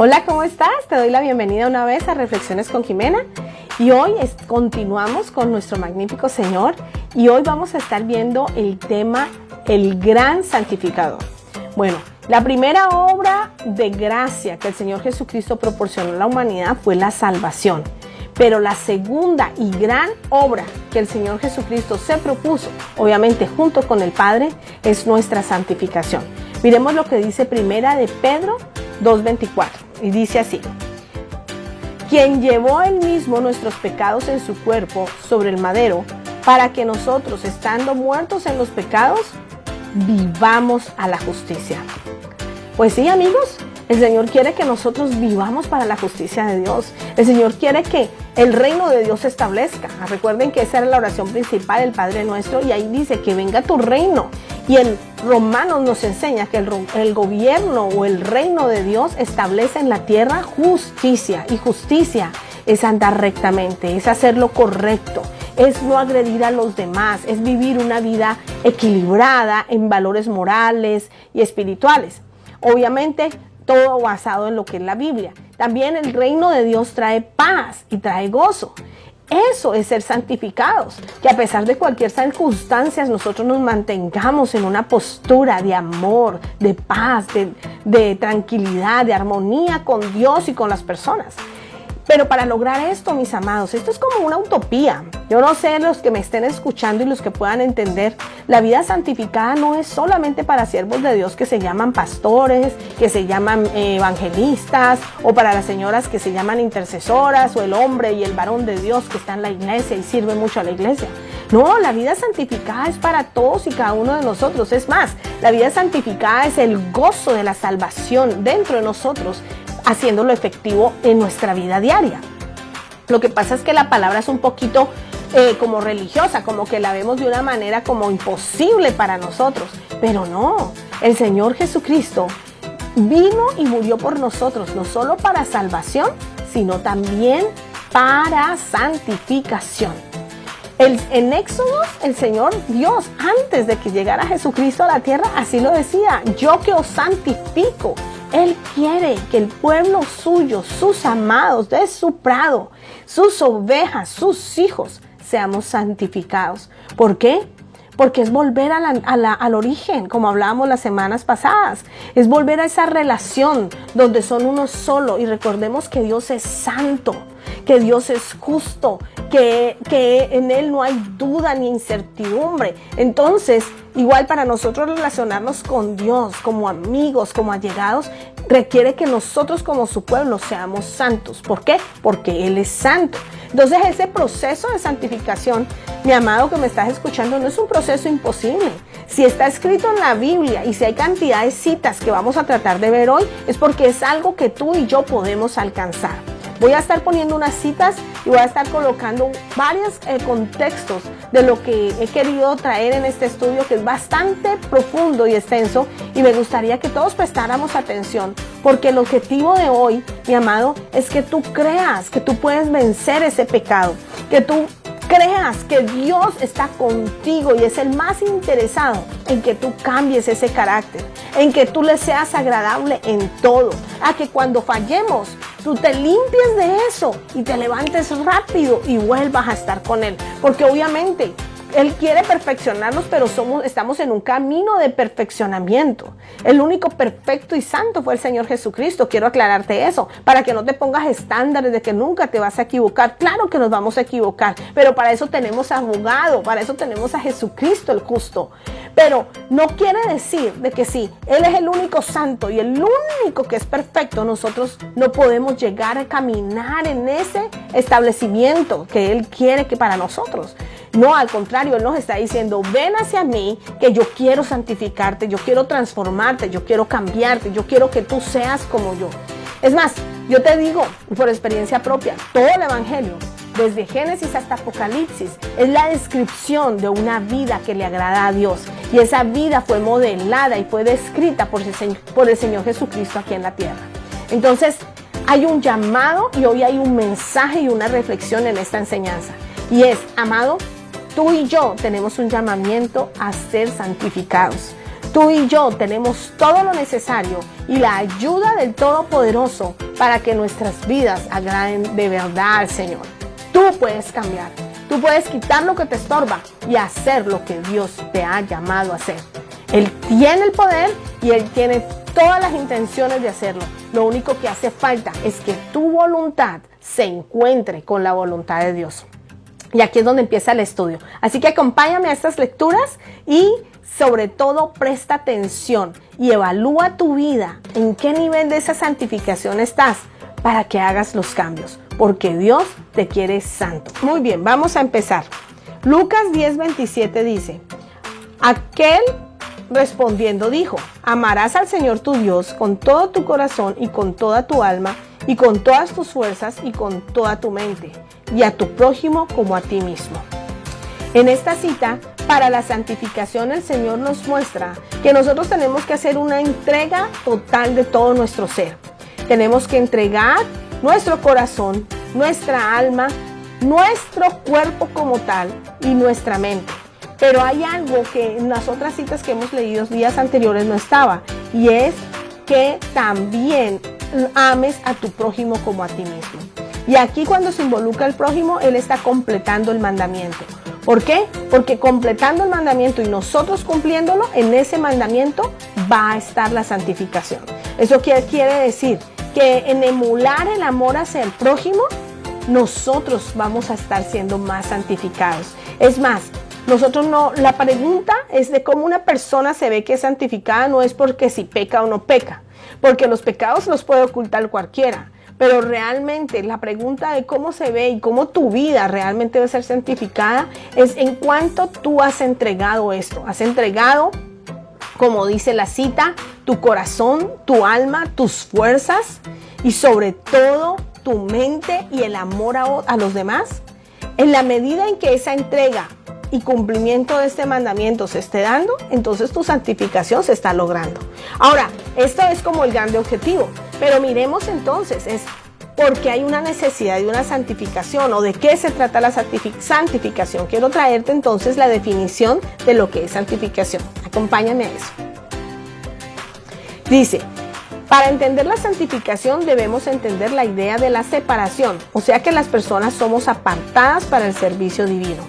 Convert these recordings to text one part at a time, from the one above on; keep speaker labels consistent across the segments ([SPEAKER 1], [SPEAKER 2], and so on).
[SPEAKER 1] Hola, ¿cómo estás? Te doy la bienvenida una vez a Reflexiones con Jimena y hoy continuamos con nuestro magnífico Señor y hoy vamos a estar viendo el tema El Gran Santificador. Bueno, la primera obra de gracia que el Señor Jesucristo proporcionó a la humanidad fue la salvación, pero la segunda y gran obra que el Señor Jesucristo se propuso, obviamente junto con el Padre, es nuestra santificación. Miremos lo que dice Primera de Pedro 2:24 y dice así: quien llevó él mismo nuestros pecados en su cuerpo sobre el madero, para que nosotros, estando muertos en los pecados, vivamos a la justicia. Pues sí, amigos, el Señor quiere que nosotros vivamos para la justicia de Dios. El Señor quiere que el reino de Dios se establezca. Recuerden que esa era la oración principal del Padre Nuestro y ahí dice que venga tu reino. Y en Romanos nos enseña que el gobierno o el reino de Dios establece en la tierra justicia. Y justicia es andar rectamente, es hacer lo correcto, es no agredir a los demás, es vivir una vida equilibrada en valores morales y espirituales. Obviamente, todo basado en lo que es la Biblia. También el reino de Dios trae paz y trae gozo. Eso es ser santificados, que a pesar de cualquier circunstancia nosotros nos mantengamos en una postura de amor, de paz, de tranquilidad, de armonía con Dios y con las personas. Pero para lograr esto, mis amados, esto es como una utopía. Yo no sé, los que me estén escuchando y los que puedan entender, la vida santificada no es solamente para siervos de Dios que se llaman pastores, que se llaman evangelistas, o para las señoras que se llaman intercesoras, o el hombre y el varón de Dios que está en la iglesia y sirve mucho a la iglesia. No, la vida santificada es para todos y cada uno de nosotros. Es más, la vida santificada es el gozo de la salvación dentro de nosotros, haciéndolo efectivo en nuestra vida diaria. Lo que pasa es que la palabra es un poquito como religiosa, como que la vemos de una manera como imposible para nosotros, pero no, el Señor Jesucristo vino y murió por nosotros, no solo para salvación, sino también para santificación. En Éxodo, el Señor Dios, antes de que llegara Jesucristo a la tierra, así lo decía: yo que os santifico. Él quiere que el pueblo suyo, sus amados de su prado, sus ovejas, sus hijos, seamos santificados. ¿Por qué? Porque es volver al origen, como hablábamos las semanas pasadas. Es volver a esa relación donde son uno solo. Y recordemos que Dios es santo, que Dios es justo, que en Él no hay duda ni incertidumbre. Entonces, igual para nosotros relacionarnos con Dios como amigos, como allegados, requiere que nosotros como su pueblo seamos santos. ¿Por qué? Porque Él es santo. Entonces ese proceso de santificación, mi amado que me estás escuchando, no es un proceso imposible. Si está escrito en la Biblia y si hay cantidad de citas que vamos a tratar de ver hoy, es porque es algo que tú y yo podemos alcanzar. Voy a estar poniendo unas citas y voy a estar colocando varios contextos de lo que he querido traer en este estudio, que es bastante profundo y extenso, y me gustaría que todos prestáramos atención, porque el objetivo de hoy, mi amado, es que tú creas que tú puedes vencer ese pecado, que tú creas que Dios está contigo y es el más interesado en que tú cambies ese carácter, en que tú le seas agradable en todo, a que cuando fallemos tú te limpies de eso y te levantes rápido y vuelvas a estar con Él, porque obviamente Él quiere perfeccionarnos, pero estamos en un camino de perfeccionamiento. El único perfecto y santo fue el Señor Jesucristo. Quiero aclararte eso, para que no te pongas estándares de que nunca te vas a equivocar. Claro que nos vamos a equivocar, pero para eso tenemos abogado, para eso tenemos a Jesucristo el justo. Pero no quiere decir de que sí, Él es el único santo y el único que es perfecto, nosotros no podemos llegar a caminar en ese establecimiento que Él quiere que para nosotros. No, al contrario, Él nos está diciendo: ven hacia mí, que yo quiero santificarte, yo quiero transformarte, yo quiero cambiarte, yo quiero que tú seas como yo. Es más, yo te digo por experiencia propia, todo el Evangelio, desde Génesis hasta Apocalipsis, es la descripción de una vida que le agrada a Dios. Y esa vida fue modelada y fue descrita por el Señor Jesucristo aquí en la tierra. Entonces, hay un llamado y hoy hay un mensaje y una reflexión en esta enseñanza. Y es, amado, tú y yo tenemos un llamamiento a ser santificados. Tú y yo tenemos todo lo necesario y la ayuda del Todopoderoso para que nuestras vidas agraden de verdad al Señor. Tú puedes cambiar, tú puedes quitar lo que te estorba y hacer lo que Dios te ha llamado a hacer. Él tiene el poder y Él tiene todas las intenciones de hacerlo. Lo único que hace falta es que tu voluntad se encuentre con la voluntad de Dios. Y aquí es donde empieza el estudio. Así que acompáñame a estas lecturas y sobre todo presta atención y evalúa tu vida, en qué nivel de esa santificación estás para que hagas los cambios, porque Dios te quiere santo. Muy bien, vamos a empezar. Lucas 10:27 dice, aquel respondiendo dijo, amarás al Señor tu Dios con todo tu corazón y con toda tu alma y con todas tus fuerzas y con toda tu mente, y a tu prójimo como a ti mismo. En esta cita, para la santificación, el Señor nos muestra que nosotros tenemos que hacer una entrega total de todo nuestro ser. Tenemos que entregar nuestro corazón, nuestra alma, nuestro cuerpo como tal y nuestra mente. Pero hay algo que en las otras citas que hemos leído días anteriores no estaba, y es que también ames a tu prójimo como a ti mismo. Y aquí cuando se involucra el prójimo, Él está completando el mandamiento. ¿Por qué? Porque completando el mandamiento y nosotros cumpliéndolo, en ese mandamiento va a estar la santificación. ¿Eso qué quiere decir? Que en emular el amor hacia el prójimo, nosotros vamos a estar siendo más santificados. Es más, nosotros no, la pregunta es de cómo una persona se ve que es santificada, no es porque si peca o no peca, porque los pecados los puede ocultar cualquiera. Pero realmente la pregunta de cómo se ve y cómo tu vida realmente debe ser santificada es en cuánto tú has entregado esto. Has entregado, como dice la cita, tu corazón, tu alma, tus fuerzas y sobre todo tu mente y el amor a los demás. En la medida en que esa entrega y cumplimiento de este mandamiento se esté dando, entonces tu santificación se está logrando. Ahora, esto es como el grande objetivo, pero miremos entonces, es porque hay una necesidad de una santificación, o de qué se trata la santificación. Quiero traerte entonces la definición de lo que es santificación. Acompáñame a eso. Dice, para entender la santificación debemos entender la idea de la separación, o sea que las personas somos apartadas para el servicio divino.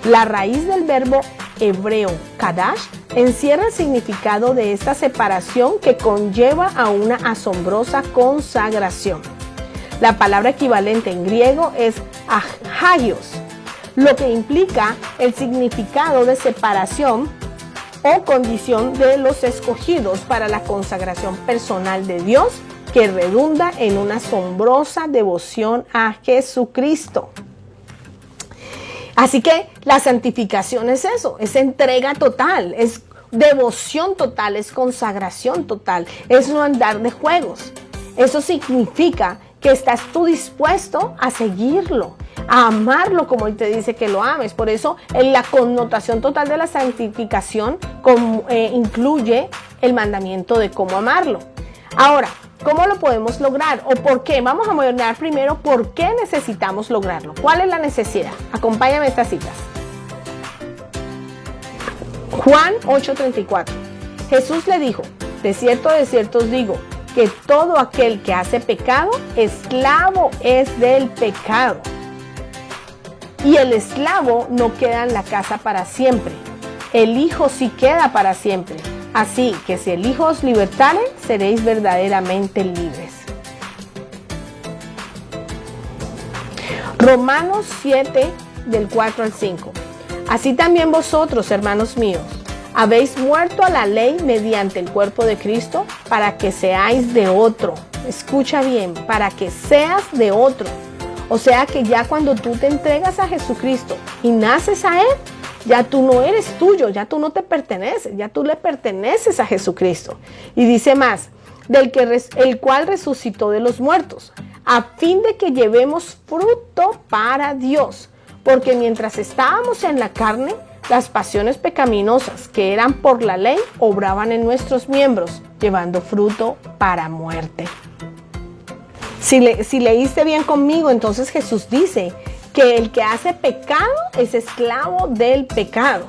[SPEAKER 1] La raíz del verbo hebreo kadash encierra el significado de esta separación que conlleva a una asombrosa consagración. La palabra equivalente en griego es hagios, lo que implica el significado de separación o condición de los escogidos para la consagración personal de Dios, que redunda en una asombrosa devoción a Jesucristo. Así que la santificación es eso, es entrega total, es devoción total, es consagración total, es no andar de juegos. Eso significa que estás tú dispuesto a seguirlo, a amarlo como Él te dice que lo ames. Por eso la connotación total de la santificación incluye el mandamiento de cómo amarlo. Ahora, ¿cómo lo podemos lograr? ¿O por qué? Vamos a mirar primero por qué necesitamos lograrlo. ¿Cuál es la necesidad? Acompáñame a estas citas. Juan 8:34. Jesús le dijo, de cierto os digo, que todo aquel que hace pecado, esclavo es del pecado. Y el esclavo no queda en la casa para siempre. El Hijo sí queda para siempre. Así que si el Hijo os libertare, seréis verdaderamente libres. Romanos 7, del 4 al 5. Así también vosotros, hermanos míos, habéis muerto a la ley mediante el cuerpo de Cristo para que seáis de otro. Escucha bien, para que seas de otro. O sea que ya cuando tú te entregas a Jesucristo y naces a Él, ya tú no eres tuyo, ya tú no te perteneces, ya tú le perteneces a Jesucristo. Y dice más, el cual resucitó de los muertos, a fin de que llevemos fruto para Dios. Porque mientras estábamos en la carne, las pasiones pecaminosas que eran por la ley obraban en nuestros miembros, llevando fruto para muerte. Si leíste bien conmigo, entonces Jesús dice que el que hace pecado es esclavo del pecado.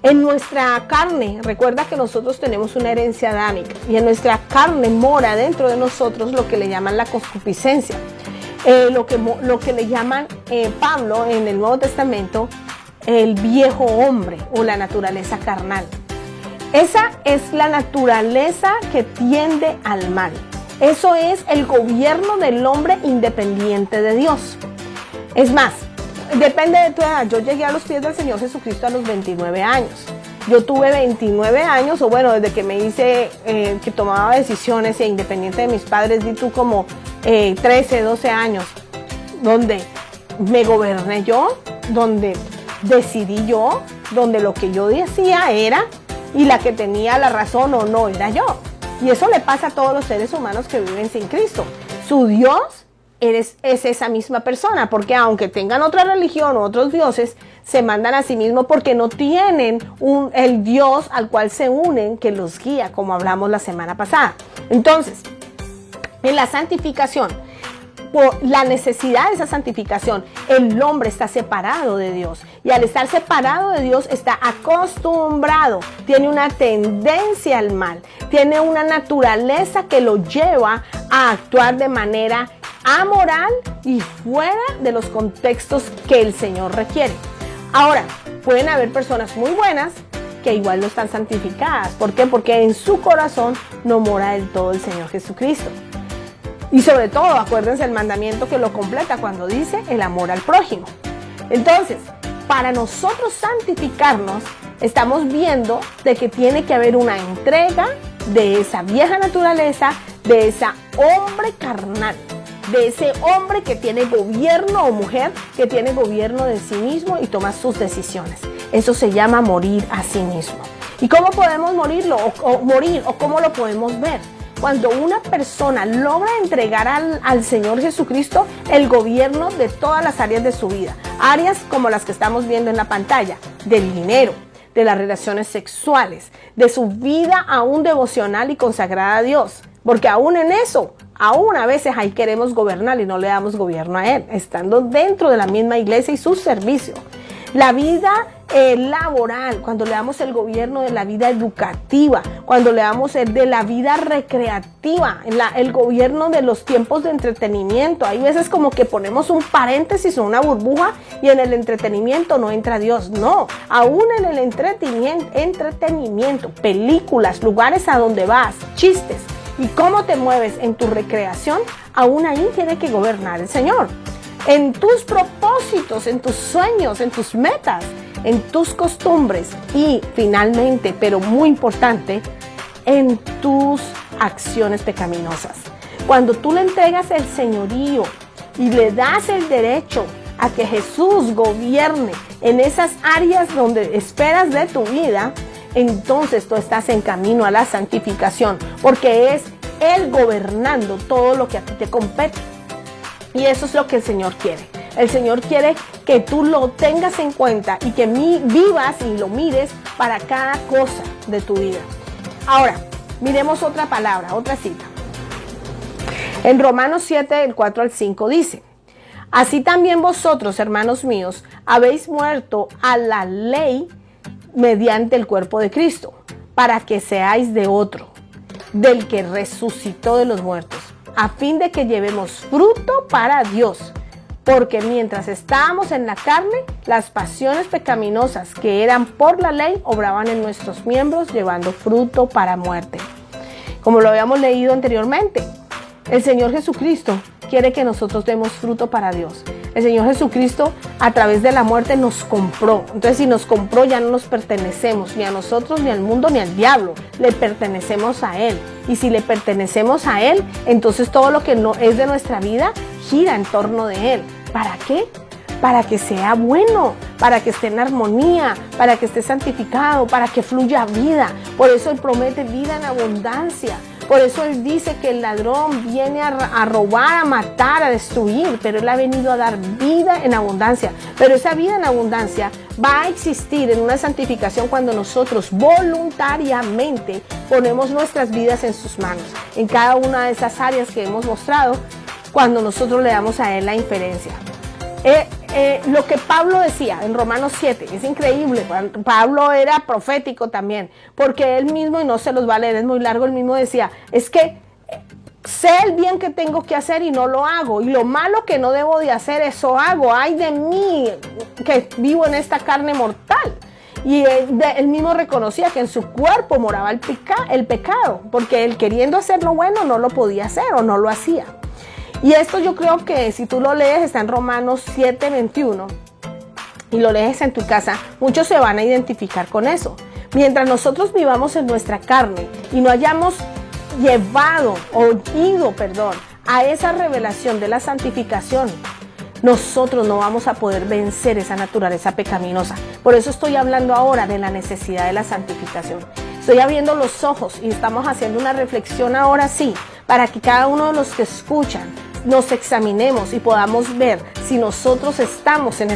[SPEAKER 1] En nuestra carne, recuerda que nosotros tenemos una herencia adámica y en nuestra carne mora dentro de nosotros lo que le llaman la concupiscencia, lo que le llaman Pablo en el Nuevo Testamento el viejo hombre o la naturaleza carnal. Esa es la naturaleza que tiende al mal. Eso es el gobierno del hombre independiente de Dios. Es más, depende de tu edad. Yo llegué a los pies del Señor Jesucristo a los 29 años. Yo tuve 29 años, o bueno, desde que me hice, que tomaba decisiones e independiente de mis padres, di tú como 13, 12 años, donde me goberné yo, donde decidí yo, donde lo que yo decía era, y la que tenía la razón o no era yo. Y eso le pasa a todos los seres humanos que viven sin Cristo. Su Dios es esa misma persona, porque aunque tengan otra religión o otros dioses, se mandan a sí mismos porque no tienen el Dios al cual se unen que los guía, como hablamos la semana pasada. Entonces, en la santificación, por la necesidad de esa santificación, el hombre está separado de Dios, y al estar separado de Dios está acostumbrado, tiene una tendencia al mal, tiene una naturaleza que lo lleva a actuar de manera amoral y fuera de los contextos que el Señor requiere. Ahora, pueden haber personas muy buenas que igual no están santificadas. ¿Por qué? Porque en su corazón no mora del todo el Señor Jesucristo. Y sobre todo, acuérdense el mandamiento que lo completa cuando dice el amor al prójimo. Entonces, para nosotros santificarnos, estamos viendo de que tiene que haber una entrega de esa vieja naturaleza, de ese hombre carnal, de ese hombre que tiene gobierno, o mujer que tiene gobierno de sí mismo y toma sus decisiones. Eso se llama morir a sí mismo. ¿Y cómo podemos morirlo o cómo lo podemos ver? Cuando una persona logra entregar al Señor Jesucristo el gobierno de todas las áreas de su vida, áreas como las que estamos viendo en la pantalla, del dinero, de las relaciones sexuales, de su vida aún devocional y consagrada a Dios, porque aún en eso, aún a veces ahí queremos gobernar y no le damos gobierno a Él, estando dentro de la misma iglesia y su servicio. La vida laboral, cuando le damos el gobierno de la vida educativa, cuando le damos el de la vida recreativa, el gobierno de los tiempos de entretenimiento. Hay veces como que ponemos un paréntesis o una burbuja y en el entretenimiento no entra Dios. No, aún en el entretenimiento, películas, lugares a donde vas, chistes y cómo te mueves en tu recreación, aún ahí tiene que gobernar el Señor. En tus propósitos, en tus sueños, en tus metas, en tus costumbres y finalmente, pero muy importante, en tus acciones pecaminosas. Cuando tú le entregas el señorío y le das el derecho a que Jesús gobierne en esas áreas donde esperas de tu vida, entonces tú estás en camino a la santificación, porque es Él gobernando todo lo que a ti te compete. Y eso es lo que el Señor quiere. El Señor quiere que tú lo tengas en cuenta y que vivas y lo mires para cada cosa de tu vida. Ahora, miremos otra palabra, otra cita. En Romanos 7, del 4 al 5 dice: así también vosotros, hermanos míos, habéis muerto a la ley mediante el cuerpo de Cristo, para que seáis de otro, del que resucitó de los muertos, a fin de que llevemos fruto para Dios. Porque mientras estábamos en la carne, las pasiones pecaminosas que eran por la ley obraban en nuestros miembros, llevando fruto para muerte. Como lo habíamos leído anteriormente, el Señor Jesucristo quiere que nosotros demos fruto para Dios. El Señor Jesucristo a través de la muerte nos compró. Entonces, si nos compró, ya no nos pertenecemos ni a nosotros, ni al mundo, ni al diablo. Le pertenecemos a Él. Y si le pertenecemos a Él, entonces todo lo que no es de nuestra vida gira en torno de Él. ¿Para qué? Para que sea bueno, para que esté en armonía, para que esté santificado, para que fluya vida. Por eso Él promete vida en abundancia. Por eso Él dice que el ladrón viene a robar, a matar, a destruir, pero Él ha venido a dar vida en abundancia. Pero esa vida en abundancia va a existir en una santificación cuando nosotros voluntariamente ponemos nuestras vidas en sus manos. En cada una de esas áreas que hemos mostrado, cuando nosotros le damos a Él la inferencia. lo que Pablo decía en Romanos 7, es increíble. Pablo era profético también, porque él mismo, y no se los va a leer, es muy largo, él mismo decía, es que sé el bien que tengo que hacer y no lo hago, y lo malo que no debo de hacer, eso hago. Ay de mí, que vivo en esta carne mortal. Y él mismo reconocía que en su cuerpo moraba el pecado, porque él, queriendo hacer lo bueno, no lo podía hacer o no lo hacía. Y esto yo creo que si tú lo lees, está en Romanos 7:21, y lo lees en tu casa, muchos se van a identificar con eso. Mientras nosotros vivamos en nuestra carne y no hayamos ido a esa revelación de la santificación, nosotros no vamos a poder vencer esa naturaleza pecaminosa. Por eso estoy hablando ahora de la necesidad de la santificación. Estoy abriendo los ojos y estamos haciendo una reflexión ahora sí, para que cada uno de los que escuchan nos examinemos y podamos ver si nosotros estamos en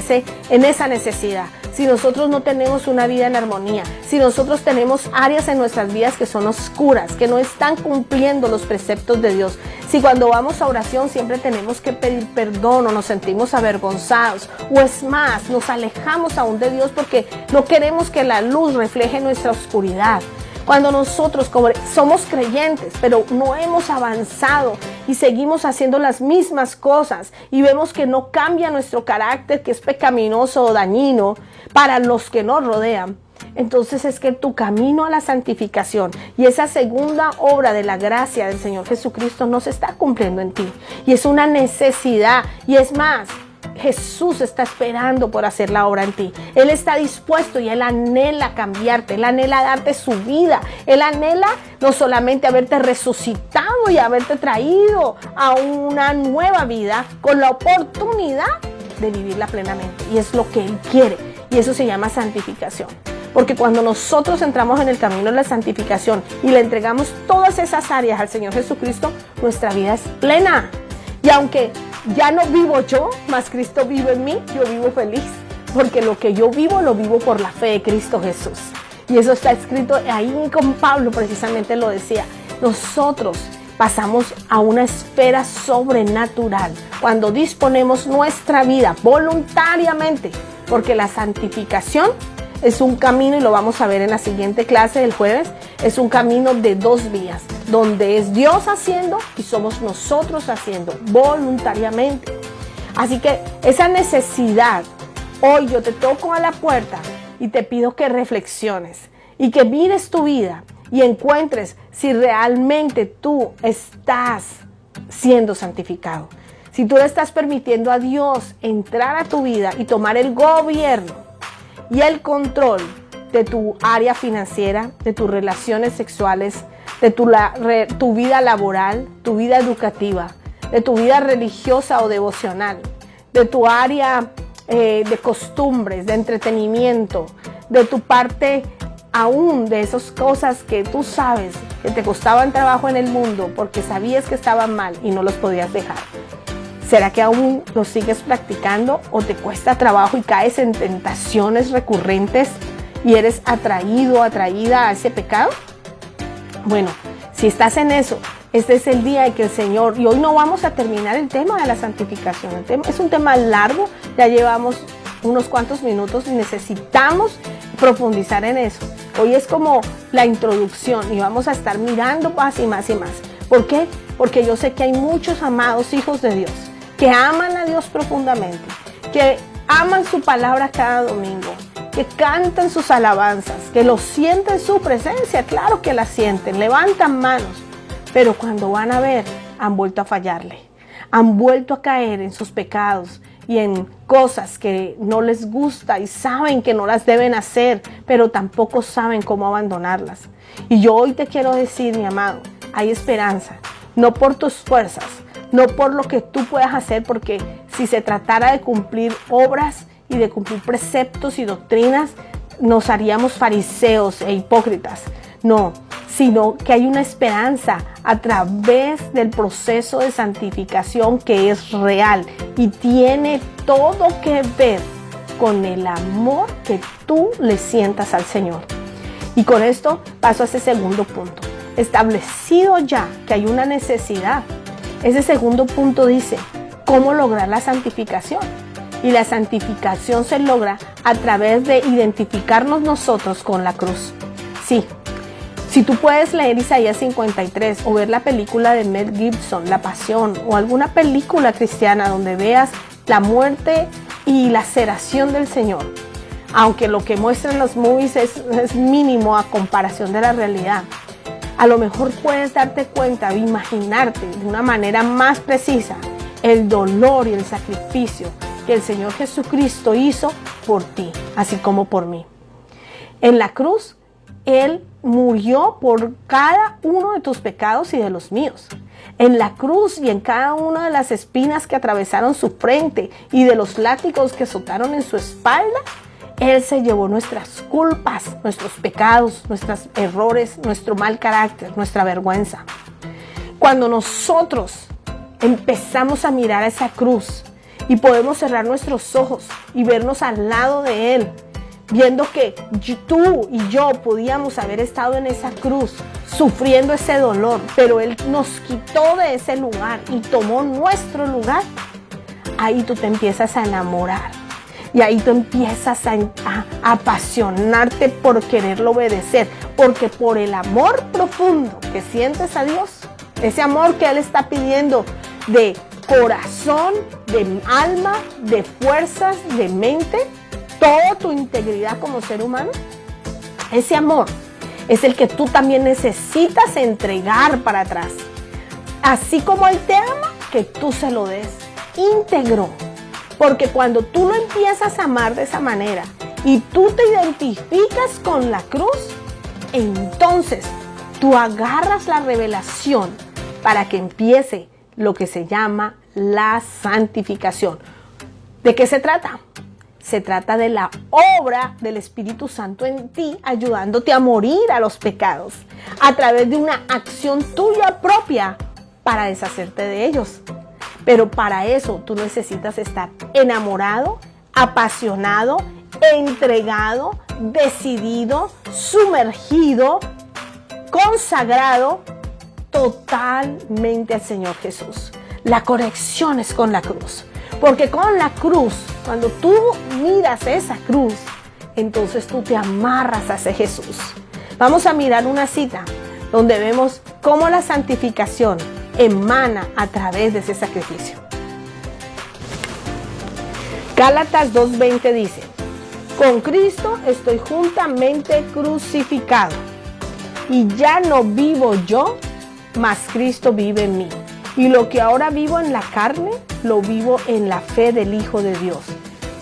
[SPEAKER 1] esa necesidad, si nosotros no tenemos una vida en armonía, si nosotros tenemos áreas en nuestras vidas que son oscuras, que no están cumpliendo los preceptos de Dios, si cuando vamos a oración siempre tenemos que pedir perdón o nos sentimos avergonzados, o es más, nos alejamos aún de Dios porque no queremos que la luz refleje nuestra oscuridad. Cuando nosotros somos creyentes, pero no hemos avanzado y seguimos haciendo las mismas cosas y vemos que no cambia nuestro carácter, que es pecaminoso o dañino para los que nos rodean, entonces es que tu camino a la santificación y esa segunda obra de la gracia del Señor Jesucristo no se está cumpliendo en ti. Y es una necesidad, y es más, Jesús está esperando por hacer la obra en ti. Él está dispuesto y Él anhela cambiarte, Él anhela darte su vida, Él anhela no solamente haberte resucitado y haberte traído a una nueva vida con la oportunidad de vivirla plenamente. Y es lo que Él quiere, y eso se llama santificación. Porque cuando nosotros entramos en el camino de la santificación y le entregamos todas esas áreas al Señor Jesucristo, nuestra vida es plena. Y aunque ya no vivo yo, mas Cristo vive en mí, yo vivo feliz, porque lo que yo vivo, lo vivo por la fe de Cristo Jesús. Y eso está escrito ahí con Pablo, precisamente lo decía. Nosotros pasamos a una esfera sobrenatural cuando disponemos nuestra vida voluntariamente, porque la santificación es un camino, y lo vamos a ver en la siguiente clase del jueves, es un camino de dos vías, donde es Dios haciendo y somos nosotros haciendo voluntariamente. Así que esa necesidad, hoy yo te toco a la puerta y te pido que reflexiones y que mires tu vida y encuentres si realmente tú estás siendo santificado. Si tú le estás permitiendo a Dios entrar a tu vida y tomar el gobierno y el control de tu área financiera, de tus relaciones sexuales, de tu vida laboral, tu vida educativa, de tu vida religiosa o devocional, de tu área de costumbres, de entretenimiento, de tu parte aún de esas cosas que tú sabes que te costaban trabajo en el mundo porque sabías que estaban mal y no los podías dejar. ¿Será que aún lo sigues practicando o te cuesta trabajo y caes en tentaciones recurrentes y eres atraído o atraída a ese pecado? Bueno, si estás en eso, este es el día de que el Señor, y hoy no vamos a terminar el tema de la santificación, es un tema largo, ya llevamos unos cuantos minutos y necesitamos profundizar en eso. Hoy es como la introducción y vamos a estar mirando más y más y más. ¿Por qué? Porque yo sé que hay muchos amados hijos de Dios que aman a Dios profundamente, que aman su palabra cada domingo, que cantan sus alabanzas, que lo sienten su presencia, claro que la sienten, levantan manos, pero cuando van a ver, han vuelto a fallarle, han vuelto a caer en sus pecados y en cosas que no les gusta y saben que no las deben hacer, pero tampoco saben cómo abandonarlas. Y yo hoy te quiero decir, mi amado, hay esperanza, no por tus fuerzas, no por lo que tú puedas hacer, porque si se tratara de cumplir obras y de cumplir preceptos y doctrinas, nos haríamos fariseos e hipócritas. No, sino que hay una esperanza a través del proceso de santificación que es real y tiene todo que ver con el amor que tú le sientas al Señor. Y con esto paso a ese segundo punto. Establecido ya que hay una necesidad, ese segundo punto dice, ¿cómo lograr la santificación? Y la santificación se logra a través de identificarnos nosotros con la cruz. Sí, si tú puedes leer Isaías 53 o ver la película de Mel Gibson, La Pasión, o alguna película cristiana donde veas la muerte y laceración del Señor, aunque lo que muestran los movies es mínimo a comparación de la realidad, a lo mejor puedes darte cuenta o imaginarte de una manera más precisa el dolor y el sacrificio que el Señor Jesucristo hizo por ti, así como por mí. En la cruz, Él murió por cada uno de tus pecados y de los míos. En la cruz y en cada una de las espinas que atravesaron su frente y de los látigos que azotaron en su espalda, Él se llevó nuestras culpas, nuestros pecados, nuestros errores, nuestro mal carácter, nuestra vergüenza. Cuando nosotros empezamos a mirar a esa cruz y podemos cerrar nuestros ojos y vernos al lado de Él, viendo que tú y yo podíamos haber estado en esa cruz, sufriendo ese dolor, pero Él nos quitó de ese lugar y tomó nuestro lugar, ahí tú te empiezas a enamorar. Y ahí tú empiezas a apasionarte por quererlo obedecer, porque por el amor profundo que sientes a Dios, ese amor que Él está pidiendo de corazón, de alma, de fuerzas, de mente, toda tu integridad como ser humano, ese amor es el que tú también necesitas entregar para atrás. Así como Él te ama, que tú se lo des íntegro. Porque cuando tú lo empiezas a amar de esa manera y tú te identificas con la cruz, entonces tú agarras la revelación para que empiece lo que se llama la santificación. ¿De qué se trata? Se trata de la obra del Espíritu Santo en ti, ayudándote a morir a los pecados a través de una acción tuya propia para deshacerte de ellos. Pero para eso tú necesitas estar enamorado, apasionado, entregado, decidido, sumergido, consagrado totalmente al Señor Jesús. La conexión es con la cruz. Porque con la cruz, cuando tú miras esa cruz, entonces tú te amarras a ese Jesús. Vamos a mirar una cita donde vemos cómo la santificación emana a través de ese sacrificio. Gálatas 2:20 dice: con Cristo estoy juntamente crucificado, y ya no vivo yo, mas Cristo vive en mí. Y lo que ahora vivo en la carne, lo vivo en la fe del Hijo de Dios,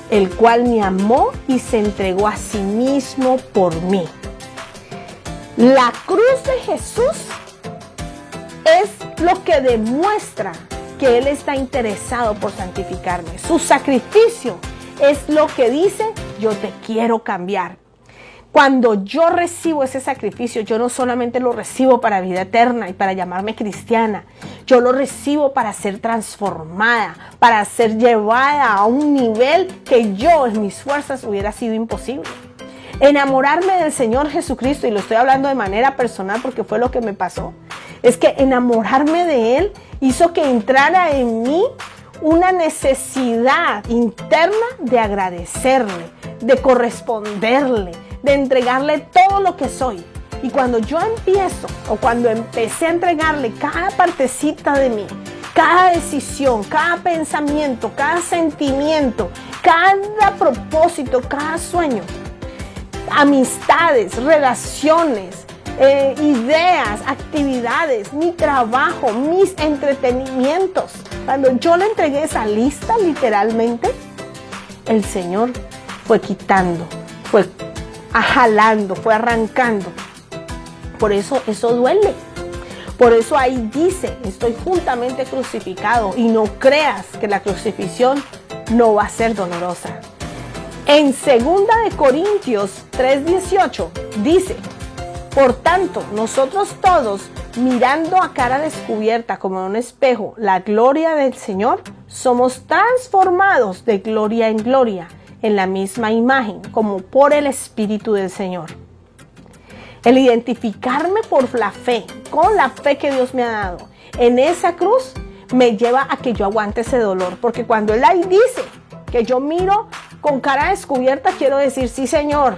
[SPEAKER 1] el cual me amó y se entregó a sí mismo por mí. La cruz de Jesús es lo que demuestra que Él está interesado por santificarme. Su sacrificio es lo que dice: yo te quiero cambiar. Cuando yo recibo ese sacrificio, yo no solamente lo recibo para vida eterna y para llamarme cristiana, yo lo recibo para ser transformada, para ser llevada a un nivel que yo en mis fuerzas hubiera sido imposible. Enamorarme del Señor Jesucristo, y lo estoy hablando de manera personal porque fue lo que me pasó, es que enamorarme de Él hizo que entrara en mí una necesidad interna de agradecerle, de corresponderle, de entregarle todo lo que soy. Y cuando yo empiezo, o cuando empecé a entregarle cada partecita de mí, cada decisión, cada pensamiento, cada sentimiento, cada propósito, cada sueño, amistades, relaciones, ideas, actividades, mi trabajo, mis entretenimientos, cuando yo le entregué esa lista literalmente, el Señor fue quitando, fue jalando, fue arrancando. Por eso duele. Por eso ahí dice: estoy juntamente crucificado. Y no creas que la crucifixión no va a ser dolorosa. En 2 Corintios 3:18 dice: por tanto, nosotros todos, mirando a cara descubierta como en un espejo la gloria del Señor, somos transformados de gloria en gloria en la misma imagen, como por el Espíritu del Señor. El identificarme por la fe, con la fe que Dios me ha dado en esa cruz, me lleva a que yo aguante ese dolor. Porque cuando Él ahí dice que yo miro con cara descubierta, quiero decir, sí Señor,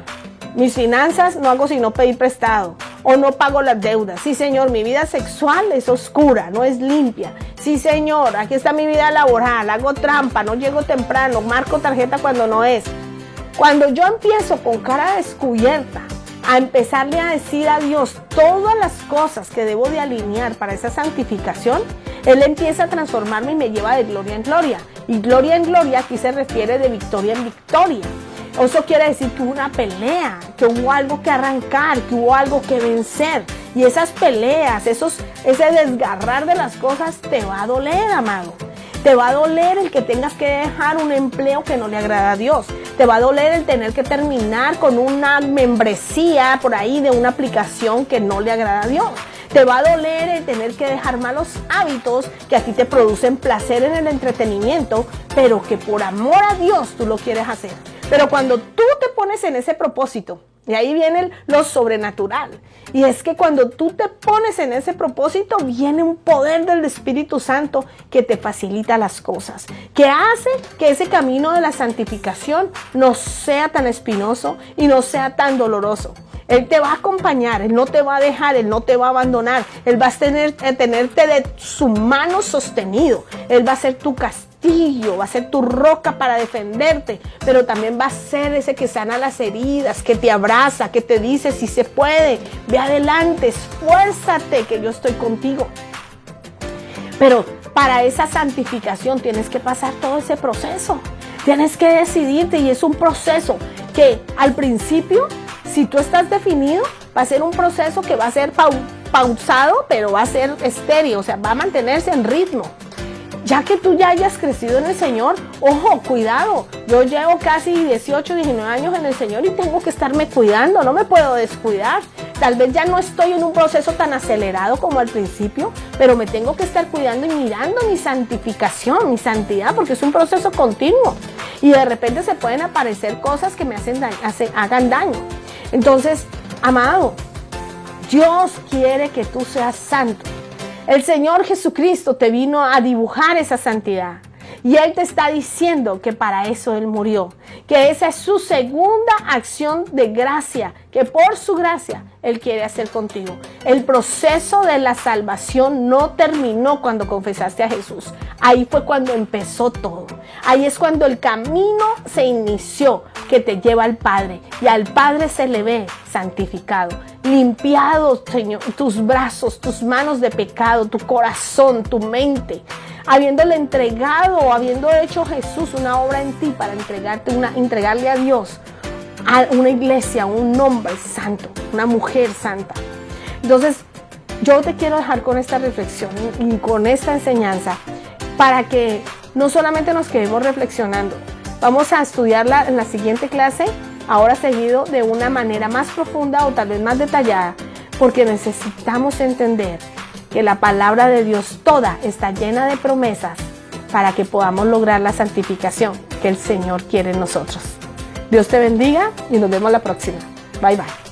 [SPEAKER 1] mis finanzas no hago sino pedir prestado o no pago las deudas. Sí Señor, mi vida sexual es oscura, no es limpia. Sí Señor, aquí está mi vida laboral, hago trampa, no llego temprano, marco tarjeta cuando no es. Cuando yo empiezo con cara descubierta a empezarle a decir a Dios todas las cosas que debo de alinear para esa santificación, Él empieza a transformarme y me lleva de gloria en gloria. Y gloria en gloria aquí se refiere de victoria en victoria. Eso quiere decir que hubo una pelea, que hubo algo que arrancar, que hubo algo que vencer. Y esas peleas, ese desgarrar de las cosas te va a doler, amado. Te va a doler el que tengas que dejar un empleo que no le agrada a Dios. Te va a doler el tener que terminar con una membresía por ahí de una aplicación que no le agrada a Dios. Te va a doler el tener que dejar malos hábitos que a ti te producen placer en el entretenimiento, pero que por amor a Dios tú lo quieres hacer. Pero cuando tú te pones en ese propósito, y ahí viene lo sobrenatural, y es que cuando tú te pones en ese propósito, viene un poder del Espíritu Santo que te facilita las cosas, que hace que ese camino de la santificación no sea tan espinoso y no sea tan doloroso. Él te va a acompañar, Él no te va a dejar, Él no te va a abandonar, Él va a tenerte de su mano sostenido, Él va a ser tu castillo, va a ser tu roca para defenderte, pero también va a ser ese que sana las heridas, que te abraza, que te dice si se puede, ve adelante, esfuérzate que yo estoy contigo. Pero para esa santificación tienes que pasar todo ese proceso, tienes que decidirte y es un proceso que al principio, si tú estás definido, va a ser un proceso que va a ser pausado, pero va a ser estéril, o sea, va a mantenerse en ritmo. Ya que tú ya hayas crecido en el Señor, ojo, cuidado, yo llevo casi 18, 19 años en el Señor y tengo que estarme cuidando, no me puedo descuidar. Tal vez ya no estoy en un proceso tan acelerado como al principio, pero me tengo que estar cuidando y mirando mi santificación, mi santidad, porque es un proceso continuo. Y de repente se pueden aparecer cosas que me hagan daño. Entonces, amado, Dios quiere que tú seas santo. El Señor Jesucristo te vino a dibujar esa santidad. Y Él te está diciendo que para eso Él murió. Que esa es su segunda acción de gracia. Que por su gracia Él quiere hacer contigo. El proceso de la salvación no terminó cuando confesaste a Jesús. Ahí fue cuando empezó todo. Ahí es cuando el camino se inició que te lleva al Padre. Y al Padre se le ve santificado. Limpiado, Señor, tus brazos, tus manos de pecado, tu corazón, tu mente. Habiéndole entregado, habiendo hecho Jesús una obra en ti para entregarle a Dios, a una iglesia, un hombre santo, una mujer santa. Entonces, yo te quiero dejar con esta reflexión y con esta enseñanza para que no solamente nos quedemos reflexionando. Vamos a estudiarla en la siguiente clase, ahora seguido de una manera más profunda o tal vez más detallada, porque necesitamos entender que la palabra de Dios toda está llena de promesas para que podamos lograr la santificación que el Señor quiere en nosotros. Dios te bendiga y nos vemos la próxima. Bye, bye.